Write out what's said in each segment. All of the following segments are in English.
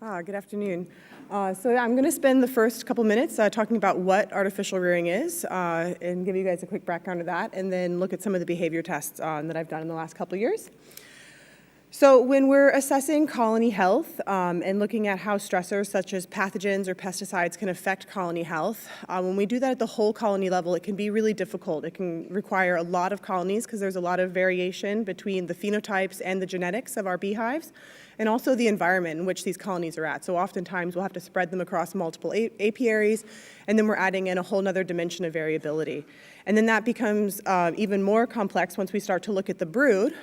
Good afternoon. I'm going to spend the first couple minutes talking about what artificial rearing is and give you guys a quick background of that, and then look at some of the behavior tests that I've done in the last couple years. So when we're assessing colony health and looking at how stressors such as pathogens or pesticides can affect colony health, when we do that at the whole colony level, it can be really difficult. It can require a lot of colonies because there's a lot of variation between the phenotypes and the genetics of our beehives, and also the environment in which these colonies are at. So oftentimes we'll have to spread them across multiple apiaries, and then we're adding in a whole other dimension of variability. And then that becomes even more complex once we start to look at the brood,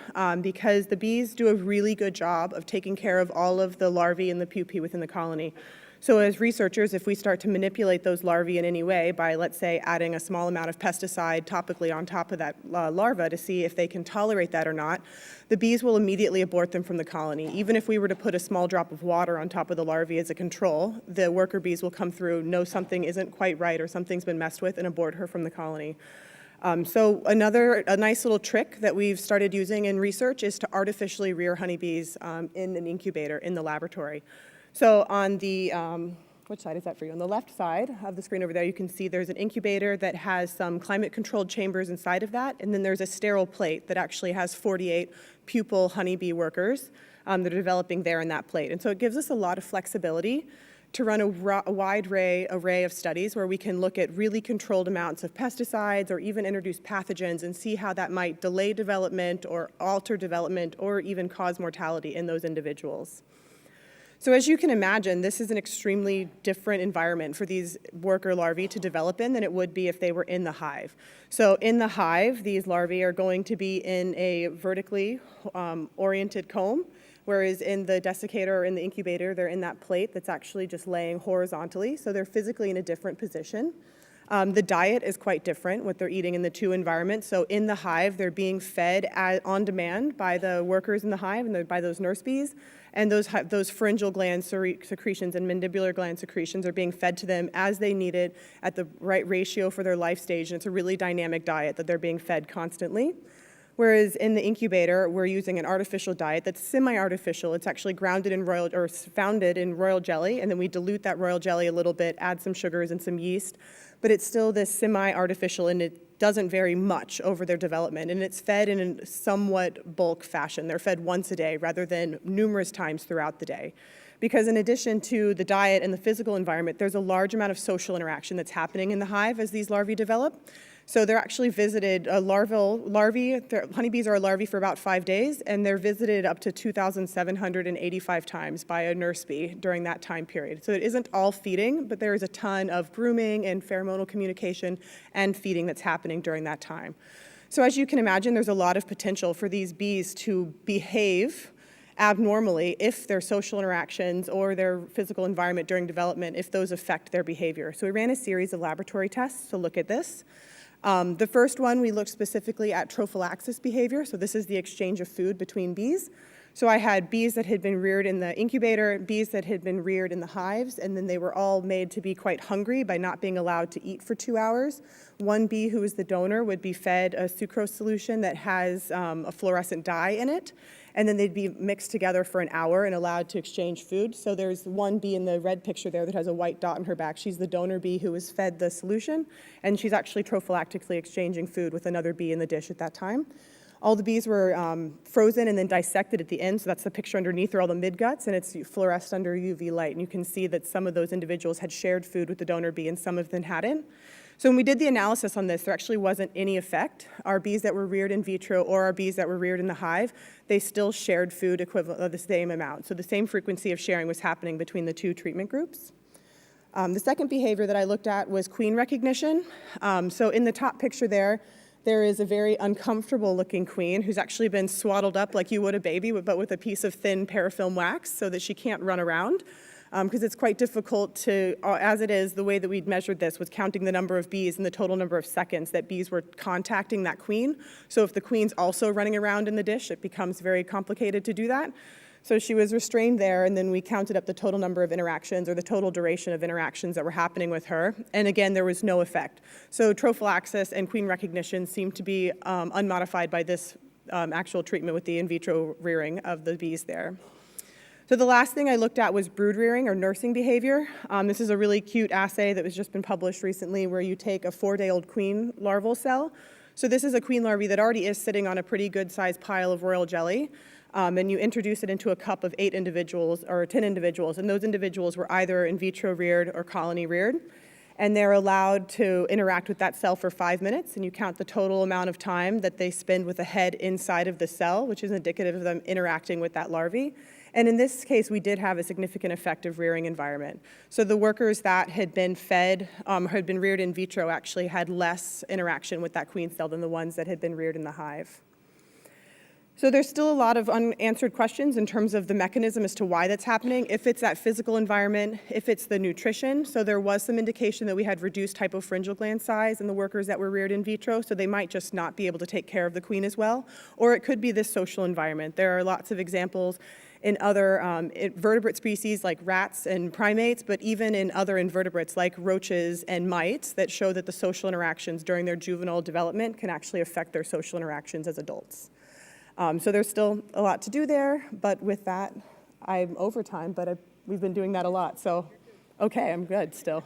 because the bees do a really good job of taking care of all of the larvae and the pupae within the colony. So as researchers, if we start to manipulate those larvae in any way by, let's say, adding a small amount of pesticide topically on top of that larva to see if they can tolerate that or not, the bees will immediately abort them from the colony. Even if we were to put a small drop of water on top of the larvae as a control, the worker bees will come through, know something isn't quite right or something's been messed with, and abort her from the colony. So a nice little trick that we've started using in research is to artificially rear honeybees in an incubator in the laboratory. So on the, which side is that for you? On the left side of the screen over there, you can see there's an incubator that has some climate-controlled chambers inside of that, and then there's a sterile plate that actually has 48 pupil honeybee workers that are developing there in that plate. And so it gives us a lot of flexibility to run a wide array of studies where we can look at really controlled amounts of pesticides or even introduce pathogens and see how that might delay development or alter development or even cause mortality in those individuals. So as you can imagine, this is an extremely different environment for these worker larvae to develop in than it would be if they were in the hive. So in the hive, these larvae are going to be in a vertically oriented comb, whereas in the desiccator or in the incubator, they're in that plate that's actually just laying horizontally, so they're physically in a different position. The diet is quite different, what they're eating in the two environments. So in the hive, they're being fed on demand by the workers in the hive and by those nurse bees, and those pharyngeal gland secretions and mandibular gland secretions are being fed to them as they need it at the right ratio for their life stage, and it's a really dynamic diet that they're being fed constantly. Whereas in the incubator, we're using an artificial diet that's semi-artificial. It's actually founded in royal jelly, and then we dilute that royal jelly a little bit, add some sugars and some yeast, but it's still this semi-artificial, and it doesn't vary much over their development, and it's fed in a somewhat bulk fashion. They're fed once a day rather than numerous times throughout the day. Because in addition to the diet and the physical environment, there's a large amount of social interaction that's happening in the hive as these larvae develop. So they're actually visited, honeybees are a larvae for about 5 days, and they're visited up to 2,785 times by a nurse bee during that time period. So it isn't all feeding, but there is a ton of grooming and pheromonal communication and feeding that's happening during that time. So as you can imagine, there's a lot of potential for these bees to behave abnormally if their social interactions or their physical environment during development, if those affect their behavior. So we ran a series of laboratory tests to look at this. The first one, we looked specifically at trophallaxis behavior. So this is the exchange of food between bees. So I had bees that had been reared in the incubator, bees that had been reared in the hives, and then they were all made to be quite hungry by not being allowed to eat for 2 hours. One bee, who is the donor, would be fed a sucrose solution that has a fluorescent dye in it, and then they'd be mixed together for an hour and allowed to exchange food. So there's one bee in the red picture there that has a white dot on her back. She's the donor bee who was fed the solution, and she's actually prophylactically exchanging food with another bee in the dish at that time. All the bees were frozen and then dissected at the end, so that's the picture underneath are all the midguts, and it's fluoresced under UV light, and you can see that some of those individuals had shared food with the donor bee and some of them hadn't. So when we did the analysis on this, there actually wasn't any effect. Our bees that were reared in vitro or our bees that were reared in the hive, they still shared food equivalent of the same amount. So the same frequency of sharing was happening between the two treatment groups. The second behavior that I looked at was queen recognition. So in the top picture there is a very uncomfortable looking queen who's actually been swaddled up like you would a baby, but with a piece of thin parafilm wax so that she can't run around. Because it's quite difficult to, as it is, the way that we'd measured this was counting the number of bees and the total number of seconds that bees were contacting that queen. So if the queen's also running around in the dish, it becomes very complicated to do that. So she was restrained there, and then we counted up the total number of interactions or the total duration of interactions that were happening with her. And again, there was no effect. So trophallaxis and queen recognition seemed to be unmodified by this actual treatment with the in vitro rearing of the bees there. So the last thing I looked at was brood rearing or nursing behavior. This is a really cute assay that was just been published recently where you take a 4-day-old queen larval cell. So this is a queen larvae that already is sitting on a pretty good-sized pile of royal jelly, and you introduce it into a cup of 8 individuals or 10 individuals, and those individuals were either in vitro reared or colony reared. And they're allowed to interact with that cell for 5 minutes, and you count the total amount of time that they spend with the head inside of the cell, which is indicative of them interacting with that larvae. And in this case, we did have a significant effect of rearing environment. So the workers that had been fed, had been reared in vitro, actually had less interaction with that queen cell than the ones that had been reared in the hive. So there's still a lot of unanswered questions in terms of the mechanism as to why that's happening, if it's that physical environment, if it's the nutrition. So there was some indication that we had reduced hypopharyngeal gland size in the workers that were reared in vitro, so they might just not be able to take care of the queen as well. Or it could be this social environment. There are lots of examples in other vertebrate species like rats and primates, but even in other invertebrates like roaches and mites that show that the social interactions during their juvenile development can actually affect their social interactions as adults. So there's still a lot to do there, but with that, I'm over time, but we've been doing that a lot, so okay, I'm good still.